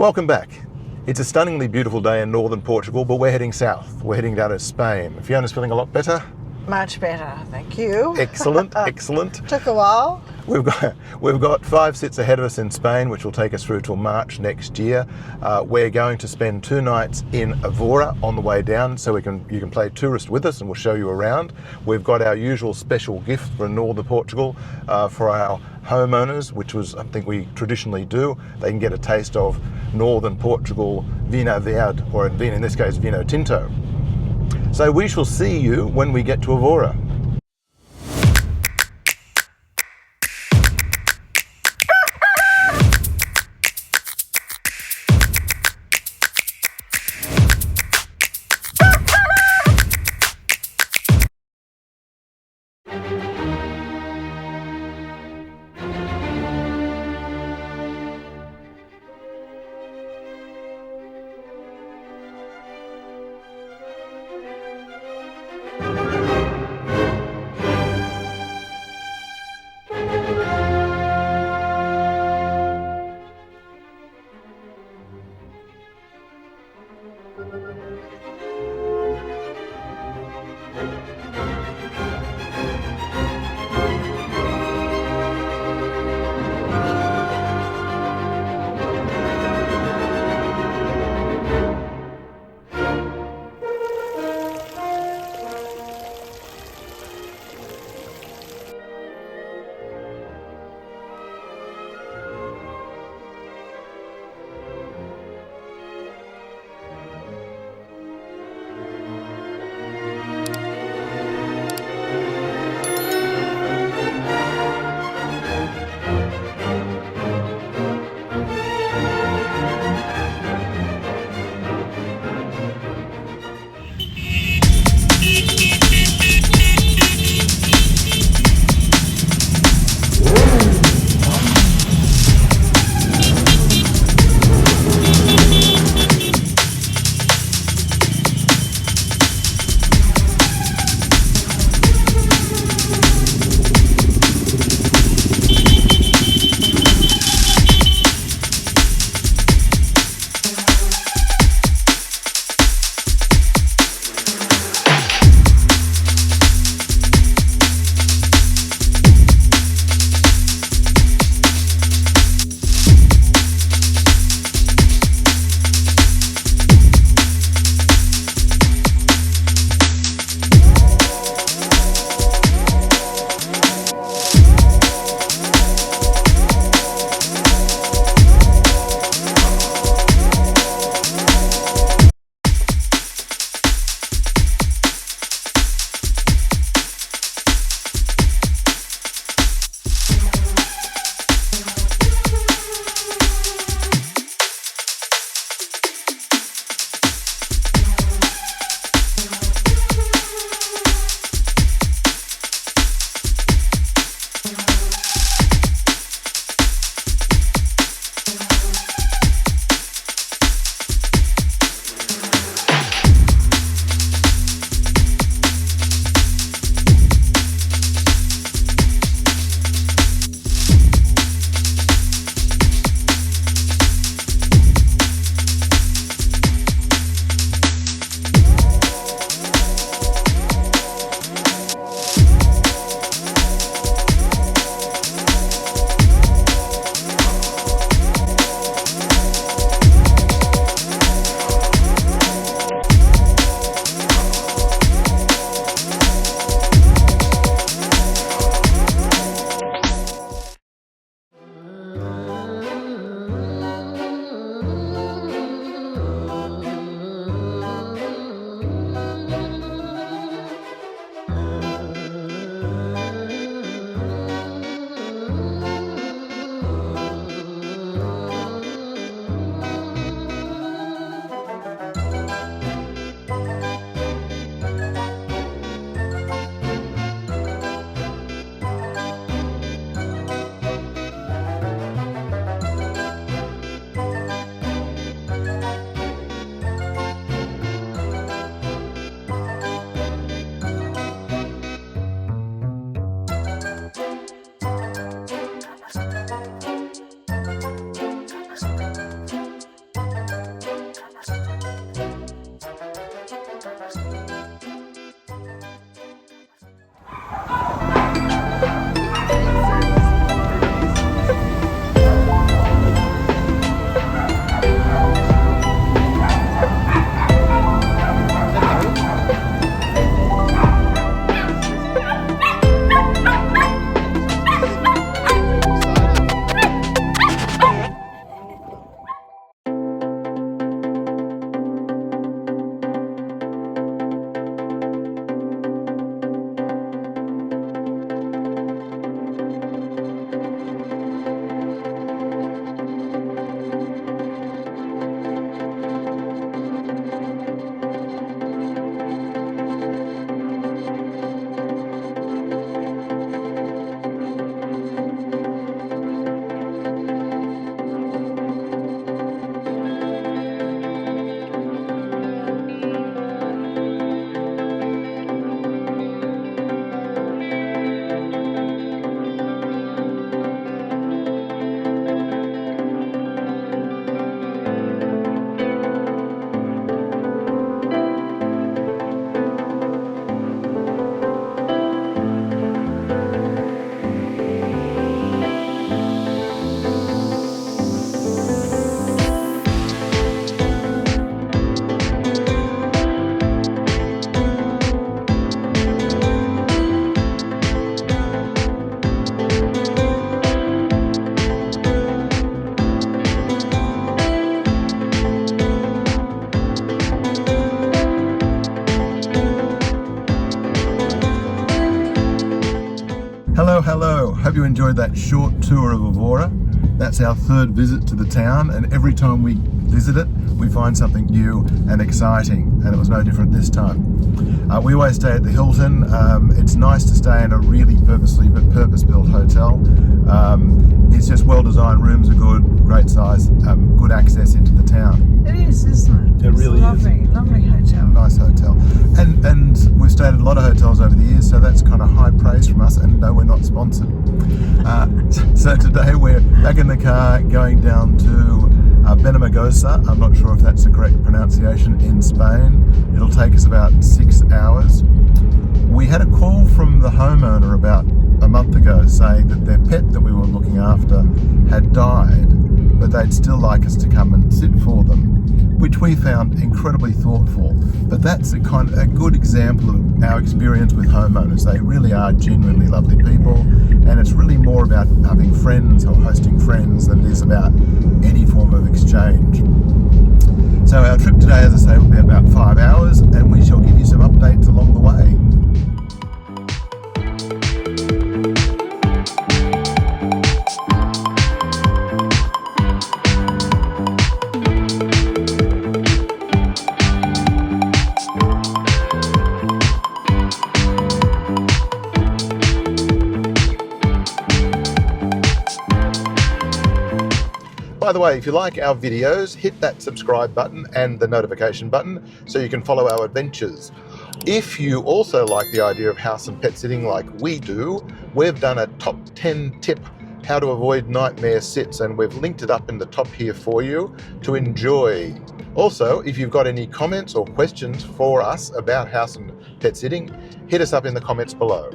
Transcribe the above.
Welcome back. It's a stunningly beautiful day in northern Portugal, but we're heading south. We're heading down to Spain. Fiona's feeling a lot better? Much better, thank you. Excellent, excellent. Took a while. We've got 5 sits ahead of us in Spain, which will take us through till March next year. We're going to spend 2 nights in Évora on the way down, so you can play tourist with us and we'll show you around. We've got our usual special gift for northern Portugal for our homeowners, which was something we traditionally do. They can get a taste of northern Portugal Vinho Verde, or in this case Vinho Tinto. So we shall see you when we get to Évora. hope you enjoyed that short tour of Évora. That's our third visit to the town, and every time we visit it, we find something new and exciting, and it was no different this time. We always stay at the Hilton. It's nice to stay in a really purpose-built hotel. It's just well-designed, rooms are good, great size, good access into the town. It is, isn't it? It really is. Lovely hotel. Nice hotel. And we've stayed at a lot of hotels over the years, so that's kind of high praise from us, and no, we're not sponsored. So today we're back in the car going down to Benamagosa. I'm not sure if that's the correct pronunciation, in Spain. It'll take us about 6 hours. We had a call from the homeowner about a month ago saying that their pet that we were looking after had died, but they'd still like us to come and sit for them, which we found incredibly thoughtful. But that's a good example of our experience with homeowners. They really are genuinely lovely people, and it's really more about having friends or hosting friends than it is about any form of exchange. So our trip today, as I say, will be about 5 hours, and we shall give you some updates along the way. By the way, if you like our videos, hit that subscribe button and the notification button so you can follow our adventures. If you also like the idea of house and pet sitting like we do, we've done a top 10 tip how to avoid nightmare sits, and we've linked it up in the top here for you to enjoy. Also, if you've got any comments or questions for us about house and pet sitting, hit us up in the comments below.